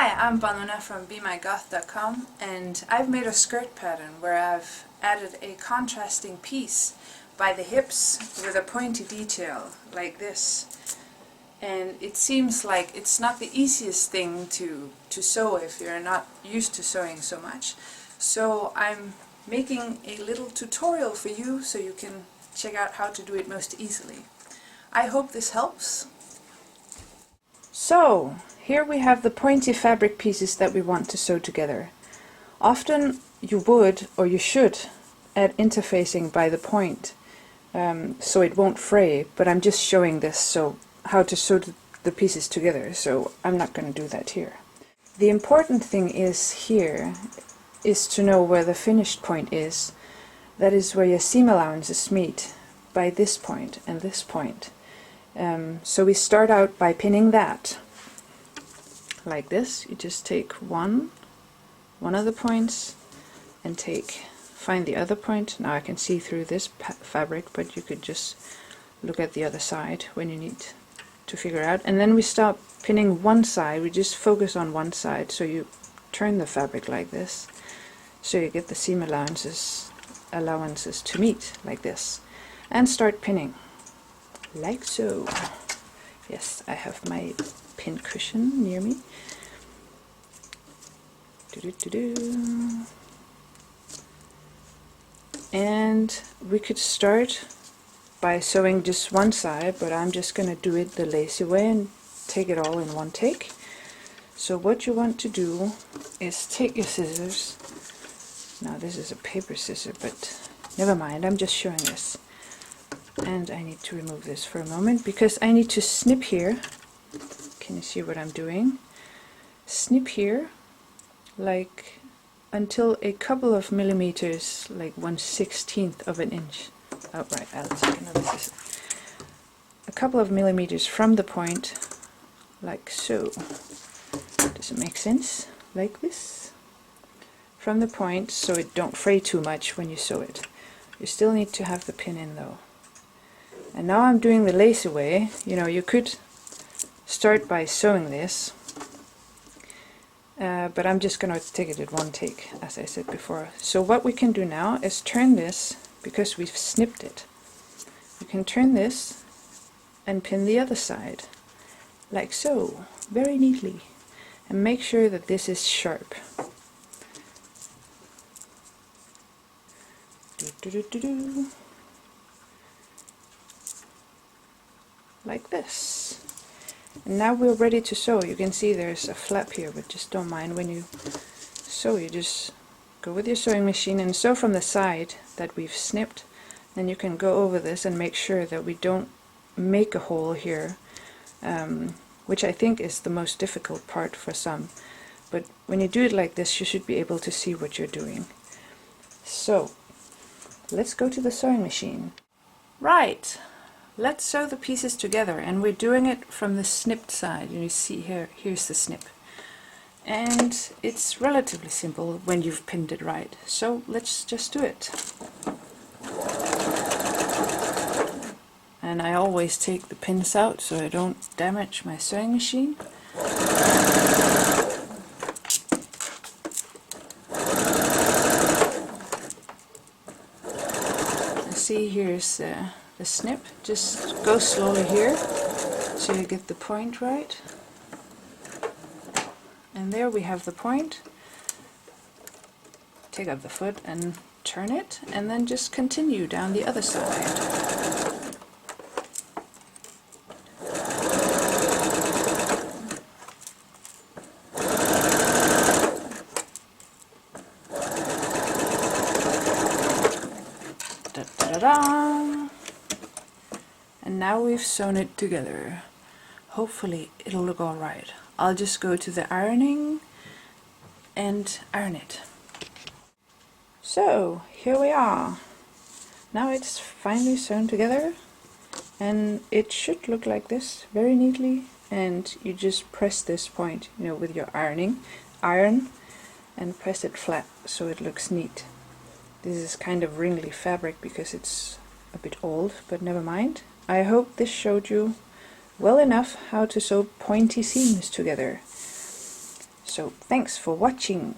Hi, I'm Banuna from BeMyGoth.com, and I've made a skirt pattern where I've added a contrasting piece by the hips with a pointy detail like this. And it seems like it's not the easiest thing to sew if you're not used to sewing so much. So I'm making a little tutorial for you so you can check out how to do it most easily. I hope this helps. So, here we have the pointy fabric pieces that we want to sew together. Often you would, or you should, add interfacing by the point, so it won't fray, but I'm just showing this so how to sew the pieces together, so I'm not going to do that here. The important thing is to know where the finished point is. That is where your seam allowances meet, by this point and this point. So we start out by pinning that like this. You just take one of the points and find the other point. Now I can see through this fabric, but you could just look at the other side when you need to figure out. And then we start pinning one side. We just focus on one side, so you turn the fabric like this, so you get the seam allowances to meet like this, and start pinning like so. Yes, I have my pin cushion near me. And we could start by sewing just one side, but I'm just going to do it the lazy way and take it all in one take. So what you want to do is take your scissors. Now this is a paper scissor, but never mind, I'm just showing this. And I need to remove this for a moment because I need to snip here. Can you see what I'm doing? Snip here, like until a couple of millimeters, like 1/16 of an inch. Oh right, I'll take another scissor. A couple of millimeters from the point, like so. Does it make sense? Like this. From the point, so it don't fray too much when you sew it. You still need to have the pin in though. And now I'm doing the lacy way. You know, you could start by sewing this, but I'm just going to take it at one take, as I said before. So what we can do now is turn this, because we've snipped it. You can turn this and pin the other side, like so, very neatly. And make sure that this is sharp. Like this. And now we're ready to sew. You can see there's a flap here, but just don't mind when you sew. You just go with your sewing machine and sew from the side that we've snipped. Then you can go over this and make sure that we don't make a hole here, which I think is the most difficult part for some. But when you do it like this, you should be able to see what you're doing. So let's go to the sewing machine. Right. Let's sew the pieces together, and we're doing it from the snipped side. You see here's the snip. And it's relatively simple when you've pinned it right. So let's just do it. And I always take the pins out so I don't damage my sewing machine. See, here's the snip. Just go slowly here so you get the point right. And there we have the point. Take up the foot and turn it, and then just continue down the other side. Ta-da! And now we've sewn it together. Hopefully it'll look alright. I'll just go to the ironing and iron it. So here we are. Now it's finally sewn together, and it should look like this, very neatly. And you just press this point, you know, with your iron, and press it flat so it looks neat. This is kind of wrinkly fabric because it's a bit old, but never mind. I hope this showed you well enough how to sew pointy seams together. So thanks for watching.